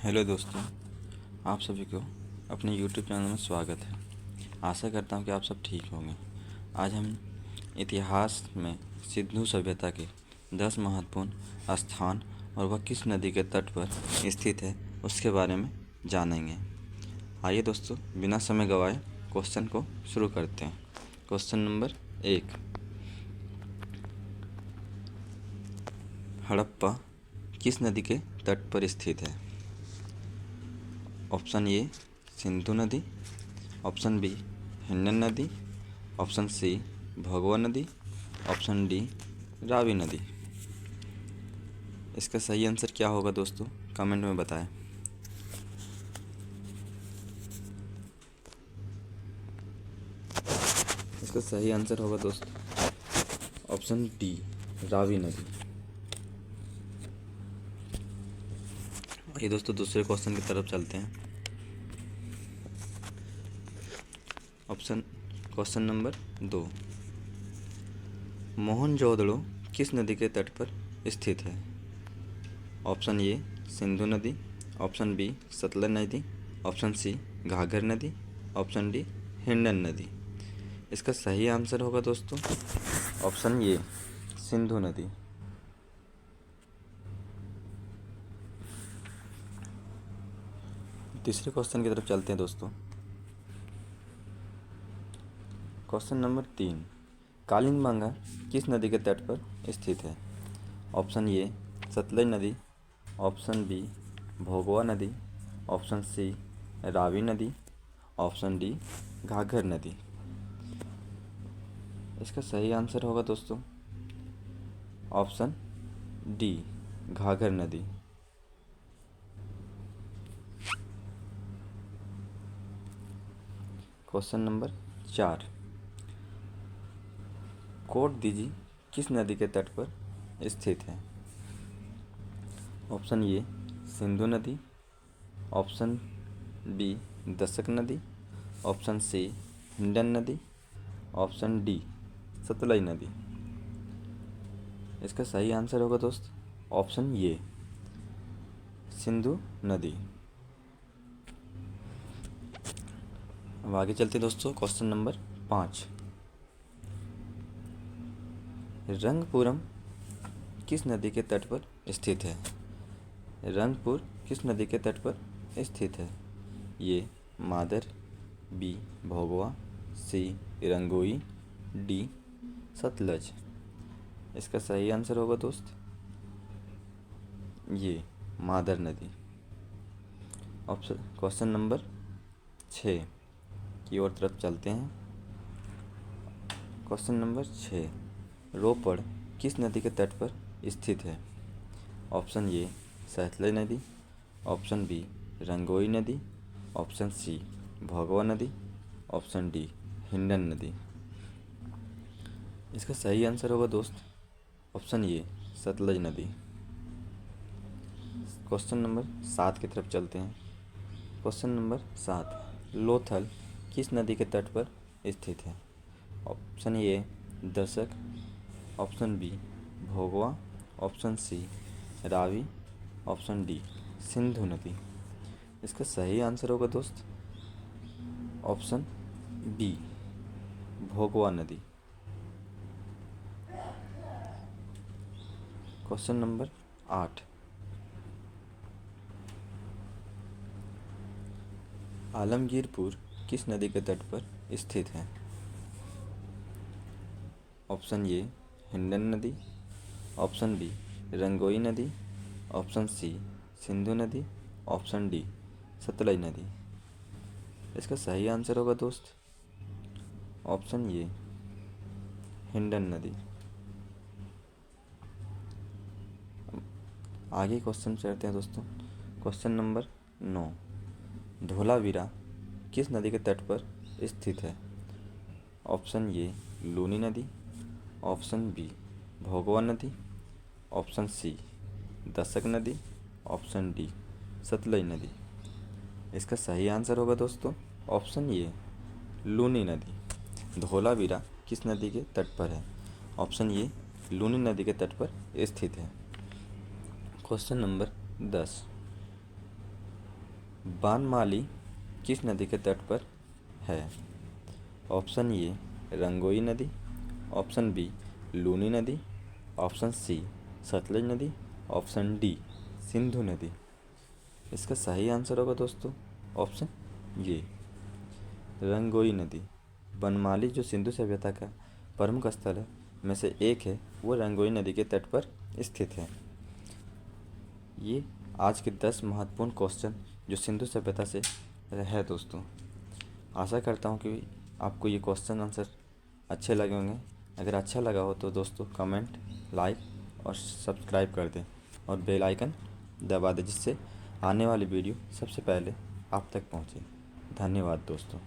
Hello दोस्तों, आप सभी को अपने YouTube चैनल में स्वागत है। आशा करता हूँ कि आप सब ठीक होंगे। आज हम इतिहास में सिंधु सभ्यता के 10 महत्वपूर्ण स्थान और वह किस नदी के तट पर स्थित है उसके बारे में जानेंगे। आइए दोस्तों, बिना समय गवाए क्वेश्चन को शुरू करते हैं। क्वेश्चन नंबर 1, हड़प्पा किस नदी के तट पर स्थित है? ऑप्शन ए सिंधु नदी, ऑप्शन बी हिंडन नदी, ऑप्शन सी भगवा नदी, ऑप्शन डी रावी नदी। इसका सही आंसर क्या होगा दोस्तों, कमेंट में बताएं। इसका सही आंसर होगा दोस्तों ऑप्शन डी रावी नदी। ये दोस्तों दूसरे क्वेश्चन की तरफ चलते हैं। क्वेश्चन नंबर 2, मोहनजोदड़ो किस नदी के तट पर स्थित है? ऑप्शन ए सिंधु नदी, ऑप्शन बी सतलज नदी, ऑप्शन सी घाघर नदी, ऑप्शन डी हिंडन नदी। इसका सही आंसर होगा दोस्तों ऑप्शन ए सिंधु नदी। तीसरे क्वेश्चन की तरफ चलते हैं दोस्तों। क्वेश्चन नंबर 3, कालीनबांगा किस नदी के तट पर स्थित है? ऑप्शन ए सतलज नदी, ऑप्शन बी भोगवा नदी, ऑप्शन सी रावी नदी, ऑप्शन डी घाघर नदी। इसका सही आंसर होगा दोस्तों ऑप्शन डी घाघर नदी। क्वेश्चन नंबर 4, कोट दीजी किस नदी के तट पर स्थित है? ऑप्शन ए सिंधु नदी, ऑप्शन बी दशक नदी, ऑप्शन सी हिंडन नदी, ऑप्शन डी सतलज नदी। इसका सही आंसर होगा दोस्त ऑप्शन ए सिंधु नदी। अब आगे चलते दोस्तों। क्वेश्चन नंबर 5, रंगपुरम किस नदी के तट पर स्थित है? रंगपुर किस नदी के तट पर स्थित है? ये मादर, बी भोगवा, सी रंगोई, डी सतलज। इसका सही आंसर होगा दोस्त ये मादर नदी। ऑप्शन क्वेश्चन नंबर 6 की ओर तरफ चलते हैं। क्वेश्चन नंबर 6, रोपड़ किस नदी के तट पर स्थित है? ऑप्शन ए सतलज नदी, ऑप्शन बी रंगोई नदी, ऑप्शन सी भगवा नदी, ऑप्शन डी हिंडन नदी। इसका सही आंसर होगा दोस्त ऑप्शन ए सतलज नदी। क्वेश्चन नंबर 7 की तरफ चलते हैं। क्वेश्चन नंबर 7, लोथल किस नदी के तट पर स्थित है? ऑप्शन ए दशक, option B Bhogava, option C Ravi, option D Sindhu नदी। इसका सही आंसर होगा दोस्त ऑप्शन बी भोगवा नदी। क्वेश्चन नंबर 8, आलमगीरपुर किस नदी के तट पर स्थित है? ऑप्शन ए हिंडन नदी, ऑप्शन बी रंगोई नदी, ऑप्शन सी सिंधु नदी, ऑप्शन डी सतलज नदी। इसका सही आंसर होगा दोस्त ऑप्शन ए हिंडन नदी। आगे क्वेश्चन चलते हैं दोस्तों। क्वेश्चन नंबर 9, धोलावीरा किस नदी के तट पर स्थित है? ऑप्शन ए लूनी नदी, ऑप्शन बी भोगवा नदी, ऑप्शन सी दशक नदी, ऑप्शन डी सतलज नदी। इसका सही आंसर होगा दोस्तों ऑप्शन ए लूनी नदी। धोलावीरा किस नदी के तट पर है? ऑप्शन ए लूनी नदी के तट पर स्थित है। क्वेश्चन नंबर 10, बानमाली किस नदी के तट पर है? ऑप्शन ए रंगोई नदी, ऑप्शन बी लूनी नदी, ऑप्शन सी सतलज नदी, ऑप्शन डी सिंधु नदी। इसका सही आंसर होगा दोस्तों ऑप्शन ये रंगोई नदी। बनमाली जो सिंधु सभ्यता का प्रमुख स्थल है में से एक है, वो रंगोई नदी के तट पर स्थित है। ये आज के 10 महत्वपूर्ण क्वेश्चन जो सिंधु सभ्यता से है दोस्तों। आशा करता हूँ कि आपको ये क्वेश्चन आंसर अच्छे लगे होंगे। अगर अच्छा लगा हो तो दोस्तों कमेंट, लाइक और सब्सक्राइब कर दें और बेल आइकन दबा दें, जिससे आने वाली वीडियो सबसे पहले आप तक पहुँचे। धन्यवाद दोस्तों।